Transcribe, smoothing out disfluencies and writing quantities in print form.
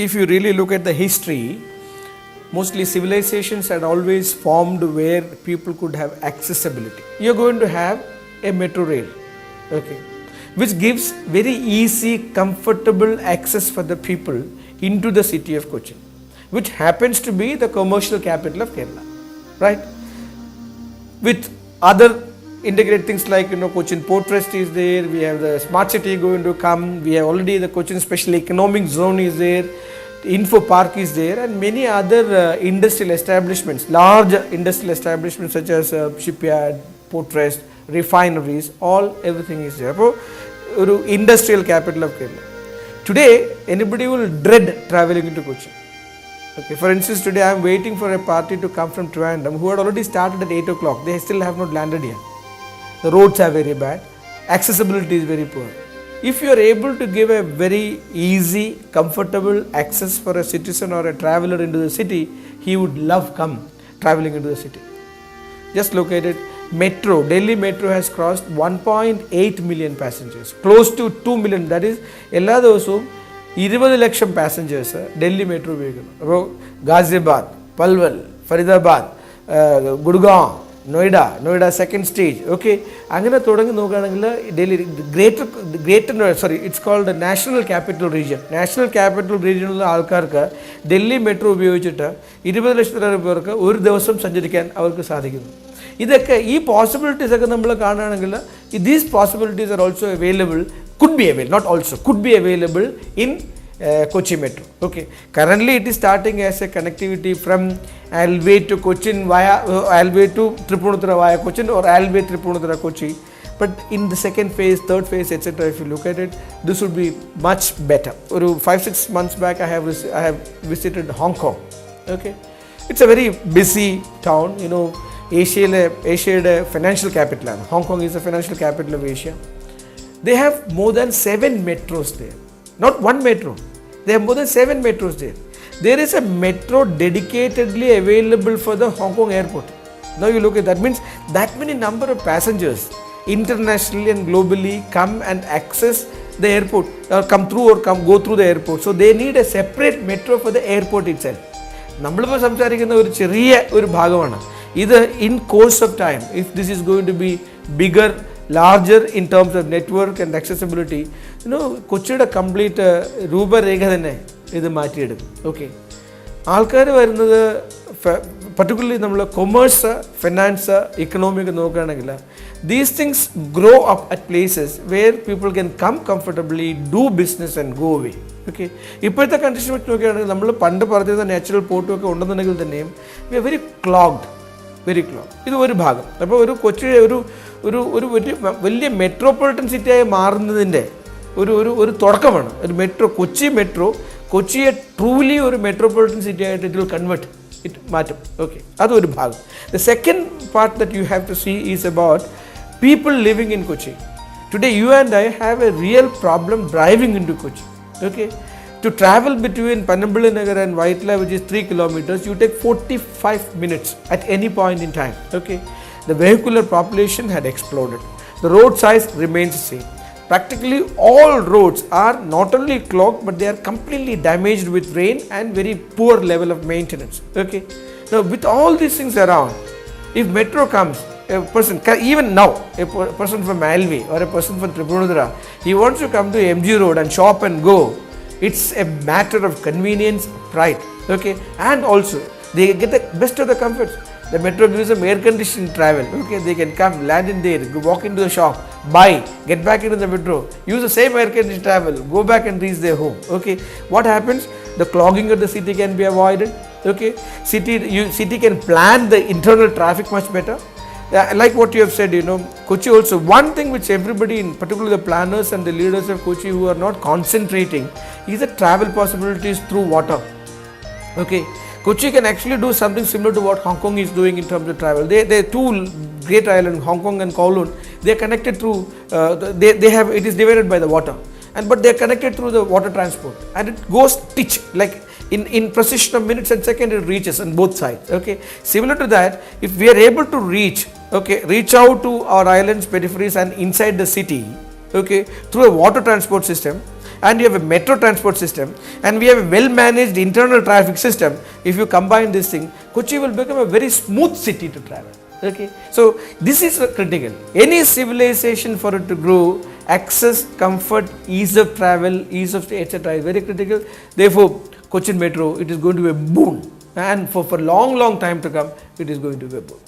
See, if you really look at the history, mostly civilizations had always formed where people could have accessibility. You're going to have a metro rail, okay, which gives very easy, comfortable access for the people into the city of Cochin, which happens to be the commercial capital of Kerala, right? With other integrated things like, Cochin Port Trust is there, we have the smart city going to come, we have already the Cochin Special Economic Zone is there, Info Park is there, and many other industrial establishments, large industrial establishments such as shipyard, port trust, refineries, everything is there. So, industrial capital of Kerala. Today, anybody will dread traveling into Cochin. Okay, for instance, today I am waiting for a party to come from Trivandrum who had already started at 8 o'clock. They still have not landed yet. The roads are very bad. Accessibility is very poor. If you are able to give a very easy, comfortable access for a citizen or a traveler into the city, he would love traveling into the city. Just look at it. Metro, Delhi Metro has crossed 1.8 million passengers, close to 2 million. That is, എല്ലാ ദിവസവും 20 ലക്ഷം passengers Delhi metro ഉപയോഗിക്കുന്നു. അപ്പോൾ Ghaziabad, Palwal, Faridabad, Gurgaon, Noida second stage, okay, അങ്ങനെ തുടങ്ങി നോക്കുകയാണെങ്കിൽ Delhi it's called national capital region. National capital റീജിയനിലുള്ള ആൾക്കാർക്ക് Delhi metro ഉപയോഗിച്ചിട്ട് 20 ലക്ഷത്തിലേറെ പേർക്ക് ഒരു ദിവസം സഞ്ചരിക്കാൻ അവർക്ക് സാധിക്കുന്നു. ഇതൊക്കെ ഈ പോസിബിലിറ്റീസ് ഒക്കെ നമ്മൾ കാണുകയാണെങ്കിൽ these possibilities are also available, could be available in Kochi Metro. Okay, currently it is starting as a connectivity from Alway to Cochin via Alway to Tripunithura via Cochin or Alway Tripunithura Kochi. But in the second phase, third phase, etc., if you look at it, this would be much better. 5-6 months back, I have visited Hong Kong. Okay, it's a very busy town. Asia financial capital. Hong Kong is the financial capital of Asia. They have more than 7 metros there. Not one metro. They have more than 7 metros there. There is a metro dedicatedly available for the Hong Kong airport. Now you look at that, means that many number of passengers internationally and globally come and access the airport or go through the airport. So they need a separate metro for the airport itself. നമ്മളിപ്പോൾ സംസാരിക്കുന്ന ഒരു ചെറിയ ഒരു ഭാഗമാണ് ഇത്. In course of time, if this is going to be bigger, larger in terms of network and accessibility, കൊച്ചിയുടെ complete രൂപരേഖ തന്നെ ഇത് മാറ്റിയെടുക്കും. ഓക്കെ, ആൾക്കാർ വരുന്നത് പർട്ടിക്കുലർലി നമ്മൾ കൊമേഴ്സ്, ഫിനാൻസ്, ഇക്കണോമി ഒക്കെ നോക്കുകയാണെങ്കിൽ these things grow up at places where people can come comfortably do business and go away. Okay, ഇപ്പോഴത്തെ കണ്ടീഷൻ വെച്ച് നോക്കുകയാണെങ്കിൽ നമ്മൾ പണ്ട് പറഞ്ഞിരുന്ന നാച്ചുറൽ പോർട്ടും ഒക്കെ ഉണ്ടെന്നുണ്ടെങ്കിൽ തന്നെയും വി ആർ വെരി ക്ലോഗ്ഡ്. ഇത് ഒരു ഭാഗം. അപ്പോൾ ഒരു കൊച്ചി ഒരു വലിയ മെട്രോപൊളിറ്റൻ സിറ്റിയായി മാറുന്നതിൻ്റെ ഒരു തുടക്കമാണ് ഒരു മെട്രോ. കൊച്ചിയെ ട്രൂലി ഒരു മെട്രോപൊളിറ്റൻ സിറ്റി ആയിട്ട് ഇറ്റ് വിൽ കൺവേർട്ട്, മാറ്റും. ഓക്കെ, അതൊരു ഭാഗം. The second part that you have to see is about people living in Kochi. Today you and I have a real problem driving in to Kochi. Okay, to travel between Pannambuli Nagar and Vaitla, which is 3 kilometers, you take 45 minutes at any point in time. Okay, the vehicular population had exploded. The road size remains the same. Practically all roads are not only clogged, but they are completely damaged with rain and very poor level of maintenance. Okay, now with all these things around, if metro comes, a person, even now, a person from Alway or a person from Tripunithura, he wants to come to MG Road and shop and go. It's a matter of convenience, pride. Okay, and also they get the best of the comforts. The metro gives them air-conditioned travel. Okay, they can come, land in there, walk into the shop, buy, get back into the metro, use the same air-conditioned travel, go back and reach their home. Okay, what happens? The clogging of the city can be avoided. Okay, city can plan the internal traffic much better. Like what you have said, Kochi also, one thing which everybody, particularly the planners and the leaders of Kochi who are not concentrating, is the travel possibilities through water. Okay, Kochi can actually do something similar to what Hong Kong is doing in terms of travel. They are two great islands, Hong Kong and Kowloon. They are connected through, it is divided by the water. But they are connected through the water transport. And it goes stitch, like in precision of minutes and seconds it reaches on both sides. Okay, similar to that, if we are able to reach out to our islands, peripheries and inside the city, okay, through a water transport system, and you have a metro transport system, and we have a well managed internal traffic system. If you combine this thing, Kochi will become a very smooth city to travel. Okay, so this is critical. Any civilization, for it to grow, access, comfort, ease of travel, ease of stay, etc. is very critical. Therefore, Cochin Metro, it is going to be a boon, and for long time to come, it is going to be a boon.